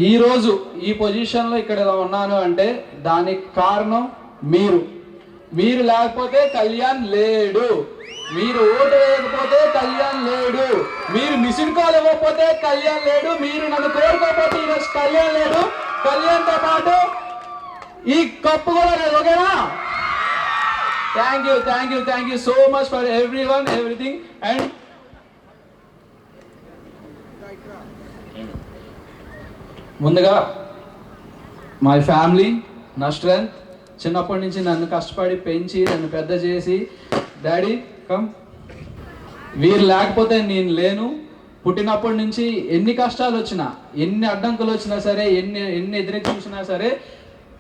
ఈరోజు ఈ పొజిషన్లో ఇక్కడ ఉన్నాను అంటే దానికి కారణం మీరు లేకపోతే కళ్యాణ్ లేడు, మీరు ఓటు వేయకపోతే కళ్యాణ్ లేడు, మీరు మిస్డ్ కాల్ ఇవ్వకపోతే కళ్యాణ్ లేడు, మీరు నన్ను కోరుకోకపోతే ఈరోజు కళ్యాణ్ లేడు. కళ్యాణ్తో పాటు ఈ కప్పు కూడా లేదు. ఓకేనా? Thank you so much for everyone everything. And ముందుగా మై ఫ్యామిలీ, నా స్ట్రెంత్, చిన్నప్పటి నుంచి నన్ను కష్టపడి పెంచి నన్ను పెద్ద చేసి డాడీ కమ్, వీరు లేకపోతే నేను లేను. పుట్టినప్పటి నుంచి ఎన్ని కష్టాలు వచ్చినా, ఎన్ని అడ్డంకులు వచ్చినా సరే, ఎన్ని ఎదురు చూసినా సరే,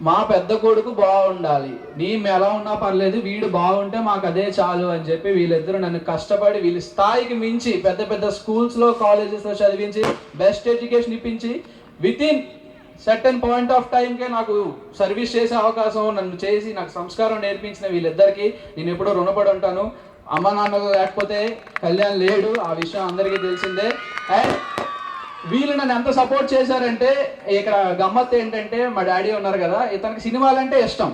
మా పెద్ద కొడుకు బాగుండాలి, మేము ఎలా ఉన్నా పర్లేదు, వీడు బాగుంటే మాకు అదే చాలు అని చెప్పి వీళ్ళిద్దరూ నన్ను కష్టపడి వీళ్ళ స్థాయికి మించి పెద్ద పెద్ద స్కూల్స్లో కాలేజెస్లో చదివించి బెస్ట్ ఎడ్యుకేషన్ ఇప్పించి వితిన్ సర్టెన్ పాయింట్ ఆఫ్ టైంకే నాకు సర్వీస్ చేసే అవకాశం నన్ను చేసి నాకు సంస్కారం నేర్పించిన వీళ్ళిద్దరికి నేను ఎప్పుడూ రుణపడి ఉంటాను. అమ్మ నాన్నలు లేకపోతే కళ్యాణ్ లేడు, ఆ విషయం అందరికీ తెలిసిందే. అండ్ వీళ్ళు నన్ను ఎంత సపోర్ట్ చేశారంటే, ఇక్కడ గమ్మత్ ఏంటంటే మా డాడీ ఉన్నారు కదా, ఇతనికి సినిమాలంటే ఇష్టం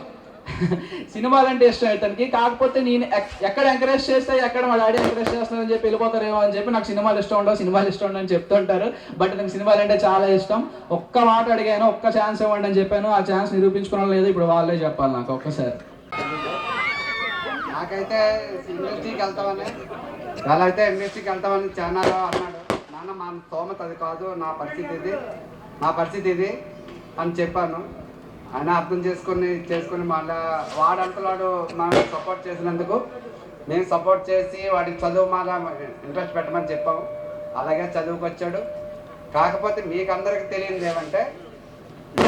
ఇతనికి. కాకపోతే నేను ఎక్కడ ఎంకరేజ్ చేస్తే ఎక్కడ మా డాడీ ఎంకరేజ్ చేస్తారని చెప్పి వెళ్ళిపోతారేమో అని చెప్పి నాకు సినిమాలు ఇష్టం ఉండవు అని చెప్తుంటారు. బట్ ఇతనికి సినిమాలు అంటే చాలా ఇష్టం. ఒక్క మాట అడిగాను, ఒక్క ఛాన్స్ ఇవ్వండి అని చెప్పాను. ఆ ఛాన్స్ నిరూపించుకోవడం లేదు, ఇప్పుడు వాళ్ళే చెప్పాలి నాకు ఒక్కసారి. నాకైతే ఇండస్ట్రీకి వెళ్తామని ఛానల్ అన్నాడు. నాన్న మా స్తోమత అది కాదు, నా పరిస్థితి ఇది అని చెప్పాను. ఆయన అర్థం చేసుకుని మళ్ళీ వాడంతలాడు మనం సపోర్ట్ చేసినందుకు మేము సపోర్ట్ చేసి వాడికి చదువు మళ్ళా ఇంట్రెస్ట్ పెట్టమని చెప్పాము. అలాగే చదువుకు వచ్చాడు. కాకపోతే మీకు అందరికీ తెలియదు ఏమంటే,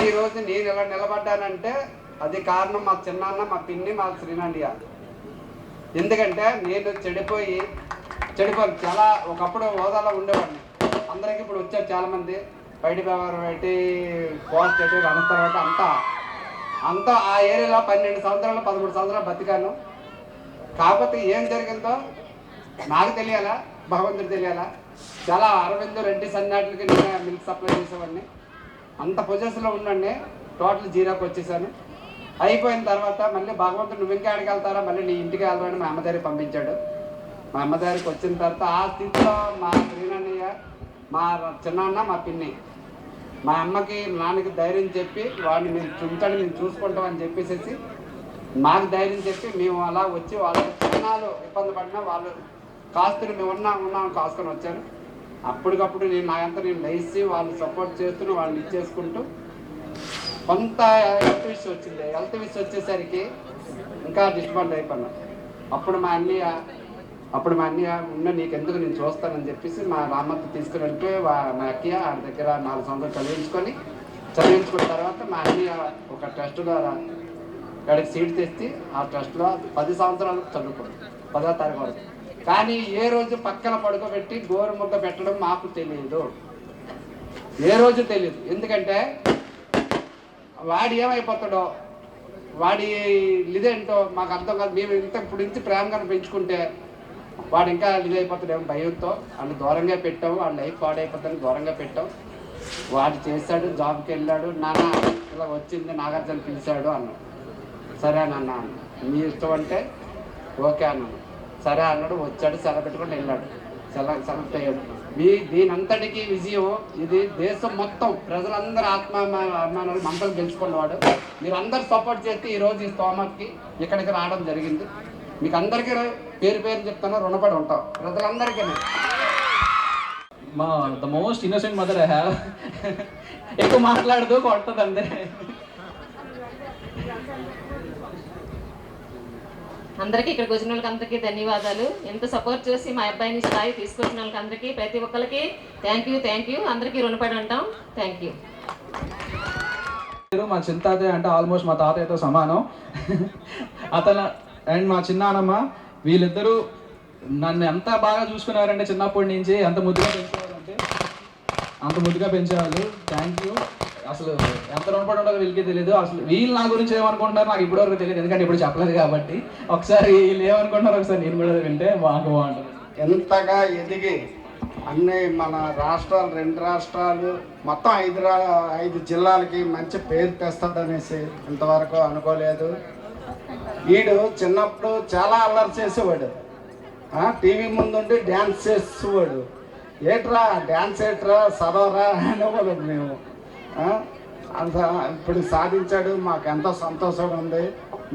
ఈరోజు నేను ఇలా నిలబడ్డానంటే అది కారణం మా చిన్నాన్న, మా పిన్ని, మా శ్రీనండియ. ఎందుకంటే నేను చెడిపోయి చాలా ఒకప్పుడు హోదాలో ఉండేవాడిని. అందరికీ ఇప్పుడు వచ్చారు చాలామంది, బయట వ్యవహారం పెట్టి పోస్ట్ పెట్టి రణస్థలం అంతా ఆ ఏరియాలో 12 సంవత్సరాలు 13 సంవత్సరాలు బతికాను. కాకపోతే ఏం జరిగిందో నాకు తెలియాలా, భగవంతుడు తెలియాలా. చాలా అరవింద్ రెడ్డి సన్నాటికి నేను మిల్క్ సప్లై చేసేవాడిని. అంత పొజిషన్లో ఉండండి, టోటల్ జీరోకి వచ్చేసాను. అయిపోయిన తర్వాత మళ్ళీ భగవంతుడు నువ్వు ఇంకా అడిగి వెళ్తారా, మళ్ళీ నీ ఇంటికి వెళ్తామని మా అమ్మదారికి పంపించాడు. మా అమ్మదారికి వచ్చిన తర్వాత ఆ స్థితిలో మా శ్రీనన్నయ్య, మా చిన్నాన్న, మా పిన్ని, మా అమ్మకి నాన్నకి ధైర్యం చెప్పి వాడిని మేము చూసుకుంటామని చెప్పేసి మాకు ధైర్యం చెప్పి మేము అలా వచ్చి వాళ్ళకి చిన్నాలు ఇబ్బంది పడినా వాళ్ళు కాస్తుని మేము ఉన్నాం కాసుకొని వచ్చాను. అప్పటికప్పుడు నేను లేచి వాళ్ళు సపోర్ట్ చేస్తూ వాళ్ళని ఇచ్చేసుకుంటూ కొంత హెల్త్ ఇష్యూ వచ్చేసరికి ఇంకా డిస్టర్బెంట్ అయిపోయినా. అప్పుడు మా అన్నయ్య ఉన్న నీకెందుకు నేను చూస్తానని చెప్పేసి మా రామత్త తీసుకుని వెళ్తే మా అక్కయ్య ఆడి దగ్గర 4 సంవత్సరాలు చదివించుకున్న తర్వాత మా అన్నయ్య ఒక ట్రస్ట్ ద్వారా వాడికి సీట్ తెచ్చి ఆ ట్రస్ట్లో 10 సంవత్సరాలు చదువుకోండి, 10వ తరగతి వరకు. కానీ ఏ రోజు పక్కన పడుకోబెట్టి గోరుముద్ద పెట్టడం మాకు తెలియదు, ఏ రోజు తెలియదు. ఎందుకంటే వాడు ఏమైపోతాడో, వాడి ఇదేంటో మాకు అర్థం కాదు. మేము ఇప్పుడు నుంచి ప్రేమగా పెంచుకుంటే వాడు ఇంకా ఇదైపోతాడేమో భయంతో వాళ్ళు దూరంగా పెట్టాము. వాళ్ళ లైఫ్ పాడైపోతాడని దూరంగా పెట్టాం. వాడు చేశాడు, జాబ్కి వెళ్ళాడు. నాన్న ఇలా వచ్చింది, నాగార్జున పిలిచాడు అన్నాడు. సరే నాన్న మీ ఇష్టం అంటే ఓకే అన్నాడు. సరే అన్నాడు, వచ్చాడు, సెలవు పెట్టుకొని వెళ్ళాడు, సెలెక్ట్ అయ్యాడు. దీనంతటికీ విజయం ఇది దేశం మొత్తం ప్రజలందరూ అభిమానాలు మంటలు గెలుచుకున్నవాడు. మీరు అందరు సపోర్ట్ చేస్తే ఈరోజు ఈ స్తోమకి ఇక్కడికి రావడం జరిగింది. మీకు అందరికీ పేరు చెప్తాను, రుణపడి ఉంటాం ప్రజలందరికీ. The most innocent mother I have. ఎక్కువ మాట్లాడదు, కొట్టదు అంతే. అందరికీ ఇక్కడికి వచ్చిన వాళ్ళకి అందరికీ ధన్యవాదాలు. ఎంత సపోర్ట్ చేసి మా అబ్బాయిని స్థాయి తీసుకొచ్చిన వాళ్ళకి అందరికీ ప్రతి ఒక్కరికి థ్యాంక్ యూ. అందరికీ రుణపడి ఉంటాం. Thank you. మా చిన్న తాతయ్య అంటే ఆల్మోస్ట్ మా తాతయ్యతో సమానం. అతను అండ్ మా చిన్నానమ్మ, వీళ్ళిద్దరూ నన్ను ఎంత బాగా చూసుకున్నారంటే చిన్నప్పటి నుంచి అంత ముద్దుగా పెంచేవాళ్ళు. Thank you. అసలు ఎంత రుణపడి ఉండదో వీళ్ళకి తెలియదు. అసలు వీళ్ళు నా గురించి ఏమనుకుంటున్నారు నాకు ఇప్పటివరకు తెలియదు, ఎందుకంటే ఇప్పుడు చెప్పలేదు కాబట్టి. ఒకసారి వీళ్ళు ఏమనుకుంటున్నారు ఒకసారి నేను కూడా వింటే మాకు బాగుంటుంది. ఎంతగా ఎదిగి అన్నీ మన రాష్ట్రాలు 2 రాష్ట్రాలు మొత్తం 5 జిల్లాలకి మంచి పేరు తెస్తాడనేసి ఇంతవరకు అనుకోలేదు. వీడు చిన్నప్పుడు చాలా అల్లరి చేసేవాడు. టీవీ ముందుండి డ్యాన్స్ చేసేవాడు. ఏట్రా డ్యాన్స్ ఏట్రా చదవరా అనేవాడు మేము. అంత ఇప్పుడు సాధించాడు. మాకు ఎంతో సంతోషంగా ఉంది.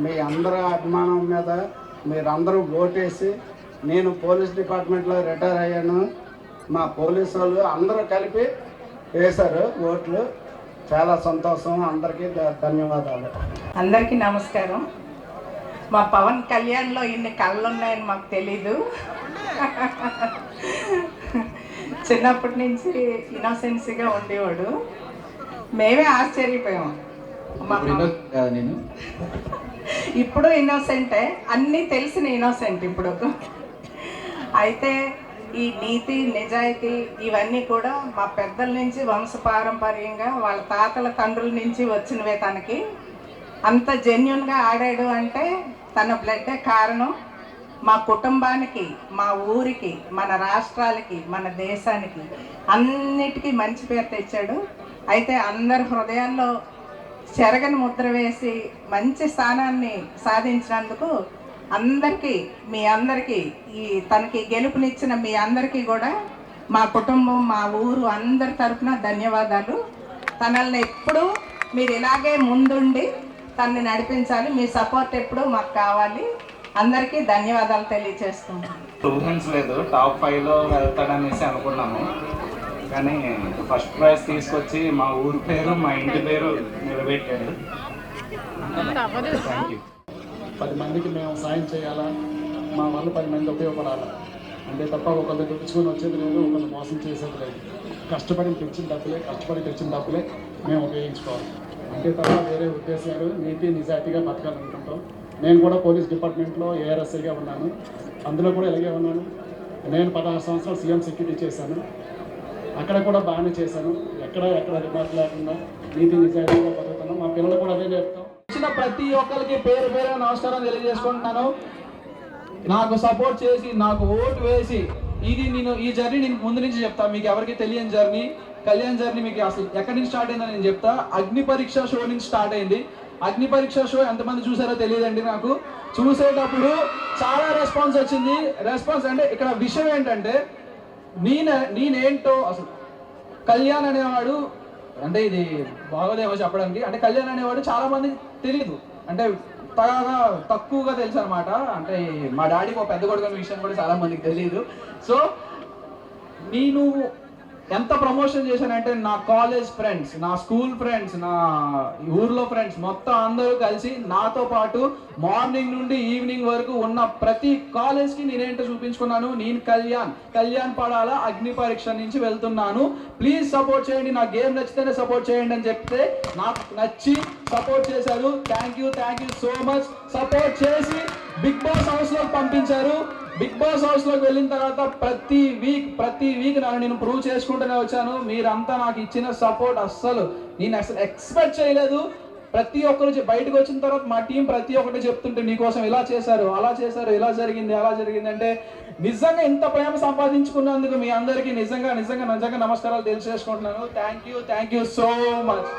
మీ అందరూ అభిమానం మీద మీరందరూ ఓటేసి, నేను పోలీస్ డిపార్ట్మెంట్లో రిటైర్ అయ్యాను. మా పోలీసు వాళ్ళు అందరూ కలిపి వేశారు ఓట్లు. చాలా సంతోషం. అందరికీ ధన్యవాదాలు. అందరికీ నమస్కారం. మా పవన్ కళ్యాణ్లో ఇన్ని కళ్ళు ఉన్నాయని మాకు తెలీదు. చిన్నప్పటి నుంచి ఇన్నోసెన్సీగా ఉండేవాడు. మేమే ఆశ్చర్యపోయాం. నేను ఇప్పుడు ఇన్నోసెంటే, అన్నీ తెలిసిన ఇన్నోసెంట్ ఇప్పుడు. అయితే ఈ నీతి నిజాయితీ ఇవన్నీ కూడా మా పెద్దల నుంచి వంశపారంపర్యంగా వాళ్ళ తాతల తండ్రుల నుంచి వచ్చినవే. తనకి అంత జెన్యున్గా ఆడాడు అంటే తన బ్లడ్డే కారణం. మా కుటుంబానికి, మా ఊరికి, మన రాష్ట్రాలకి, మన దేశానికి అన్నిటికీ మంచి పేరు తెచ్చాడు. అయితే అందరి హృదయాల్లో చెరగని ముద్ర వేసి మంచి స్థానాన్ని సాధించినందుకు అందరికీ, మీ అందరికీ, ఈ తనకి గెలుపునిచ్చిన మీ అందరికీ కూడా మా కుటుంబం, మా ఊరు అందరి తరఫున ధన్యవాదాలు. తనల్ని ఎప్పుడూ మీరు ఇలాగే ముందుండి తనని నడిపించాలి. మీ సపోర్ట్ ఎప్పుడు మాకు కావాలి. అందరికీ ధన్యవాదాలు తెలియజేస్తున్నాను. ఊహించలేదు టాప్ 5లో వెళ్తాడనేసి అనుకున్నాము. కానీ ఫస్ట్ ప్రైజ్ తీసుకొచ్చి మా ఊరి పేరు, మా ఇంటి పేరు నిలబెట్టాడు. Thank you. 10 మందికి మేము సాయం చేయాలా, మా వల్ల 10 మంది ఉపయోగపడాలా అంటే తప్ప ఒకళ్ళు తెచ్చుకొని వచ్చేది లేదు, ఒకళ్ళు మోసం చేసేది లేదు. కష్టపడి తెచ్చిన డబ్బులే మేము ఉపయోగించుకోవాలి. అంటే తప్ప వేరే ఉద్దేశాలు, నీతి నిజాయితీగా బతకాలనుకుంటాం. నేను కూడా పోలీస్ డిపార్ట్మెంట్లో ఏఆర్ఎస్ఐగా ఉన్నాను. అందులో కూడా ఇలాగే ఉన్నాను. నేను 16 సంవత్సరాలు సీఎం సెక్యూరిటీ చేశాను. అక్కడ కూడా బాగానే చేశాను. ఎక్కడ రిమార్క్ లేకుండా నీతి నిజాయితీగా బతుకుతున్నాం. మా పిల్లలు కూడా అదే చెప్తాం. వచ్చిన ప్రతి ఒక్కరికి పేరు పేరు నమస్కారం తెలియజేసుకుంటున్నాను. నాకు సపోర్ట్ చేసి, నాకు ఓటు వేసి, ఈ జర్నీ నేను ముందు నుంచి చెప్తాను. మీకు ఎవరికి తెలియని జర్నీ, కళ్యాణ్ జర్నీ మీకు అసలు ఎక్కడి నుంచి స్టార్ట్ అయిందని నేను చెప్తా. అగ్ని పరీక్ష షో నుంచి స్టార్ట్ అయింది. అగ్ని పరీక్ష షో ఎంతమంది చూసారో తెలియదండి. నాకు చూసేటప్పుడు చాలా రెస్పాన్స్ వచ్చింది. రెస్పాన్స్ అంటే ఇక్కడ విషయం ఏంటంటే, నేనేంటో అసలు కళ్యాణ్ అనేవాడు, అంటే ఇది బాగోదేమో చెప్పడానికి, అంటే కళ్యాణ్ అనేవాడు చాలా మందికి తెలియదు. అంటే తక్కువగా తెలుసు అనమాట. అంటే మా డాడీకి ఒక పెద్ద కొడుకు విషయం కూడా చాలా మందికి తెలియదు. సో నేను ఎంత ప్రమోషన్ చేశానంటే, నా కాలేజ్ ఫ్రెండ్స్, నా స్కూల్ ఫ్రెండ్స్, నా ఊర్లో ఫ్రెండ్స్ మొత్తం అందరూ కలిసి నాతో పాటు మార్నింగ్ నుండి ఈవినింగ్ వరకు ఉన్న ప్రతి కాలేజ్కి నేనేంటో చూపించుకున్నాను. నేను కళ్యాణ్ పడాలా అగ్ని పరీక్ష నుంచి వెళ్తున్నాను, ప్లీజ్ సపోర్ట్ చేయండి, నా గేమ్ నచ్చితేనే సపోర్ట్ చేయండి అని చెప్తే నాకు నచ్చి సపోర్ట్ చేశారు. Thank you so much. Support చేసి బిగ్ బాస్ హౌస్లోకి పంపించారు. బిగ్ బాస్ హౌస్లోకి వెళ్ళిన తర్వాత ప్రతి వీక్ నేను ప్రూవ్ చేసుకుంటూనే వచ్చాను. మీరంతా నాకు ఇచ్చిన సపోర్ట్ అస్సలు నేను ఎక్స్పెక్ట్ చేయలేదు. ప్రతి ఒక్కరు బయటకు వచ్చిన తర్వాత మా టీం ప్రతి ఒక్కటి చెప్తుంటే, నీకోసం ఇలా చేశారు, అలా చేశారు, ఇలా జరిగింది, అలా జరిగింది అంటే, నిజంగా ఇంత ప్రేమ సంపాదించుకున్నందుకు మీ అందరికీ నిజంగా నమస్కారాలు తెలియజేసుకుంటున్నాను. Thank you so much.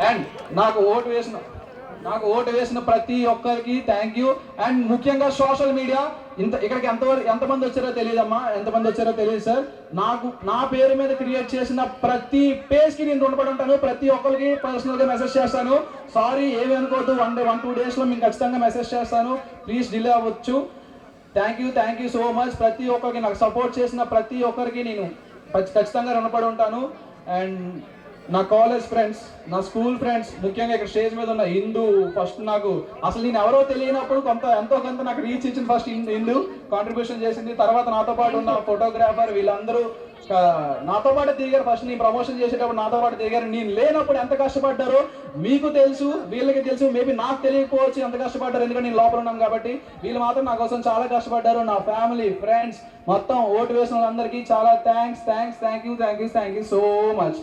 And నాకు ఓటు వేసిన ప్రతి ఒక్కరికి థ్యాంక్ యూ. అండ్ ముఖ్యంగా సోషల్ మీడియా, ఇక్కడికి ఎంతమంది వచ్చారో తెలియదమ్మా, ఎంతమంది వచ్చారో తెలియదు సార్. నా పేరు మీద క్రియేట్ చేసిన ప్రతి పేజ్కి నేను రుణపడి ఉంటాను. ప్రతి ఒక్కరికి పర్సనల్గా మెసేజ్ చేస్తాను. సారీ ఏమి అనుకోవద్దు, 1-2 డేస్లో మీకు ఖచ్చితంగా మెసేజ్ చేస్తాను. ప్లీజ్ డిలే అవ్వచ్చు. Thank you so much. ప్రతి ఒక్కరికి, నాకు సపోర్ట్ చేసిన ప్రతి ఒక్కరికి నేను ఖచ్చితంగా రుణపడి ఉంటాను. అండ్ నా కాలేజ్ ఫ్రెండ్స్, నా స్కూల్ ఫ్రెండ్స్, ముఖ్యంగా ఇక్కడ స్టేజ్ మీద ఉన్న హిందూ, ఫస్ట్ నాకు అసలు నేను ఎవరో తెలియనప్పుడు ఎంతో కొంత నాకు రీచ్ ఇచ్చిన ఫస్ట్ హిందూ కాంట్రిబ్యూషన్ చేసింది. తర్వాత నాతో పాటు ఉన్న ఫోటోగ్రాఫర్, వీళ్ళందరూ నాతో పాటు తిరిగారు. ఫస్ట్ నేను ప్రమోషన్ చేసేటప్పుడు నాతో పాటు తిరిగారు. నేను లేనప్పుడు ఎంత కష్టపడ్డారో మీకు తెలుసు, వీళ్ళకి తెలుసు. మేబీ నాకు తెలియకపోవచ్చు ఎంత కష్టపడ్డారు, ఎందుకంటే నేను లోపల ఉన్నాను కాబట్టి. వీళ్ళు మాత్రం నా కోసం చాలా కష్టపడ్డారు. నా ఫ్యామిలీ, ఫ్రెండ్స్, మొత్తం ఓటు వేసిన వాళ్ళందరికీ చాలా thanks. Thank you so much.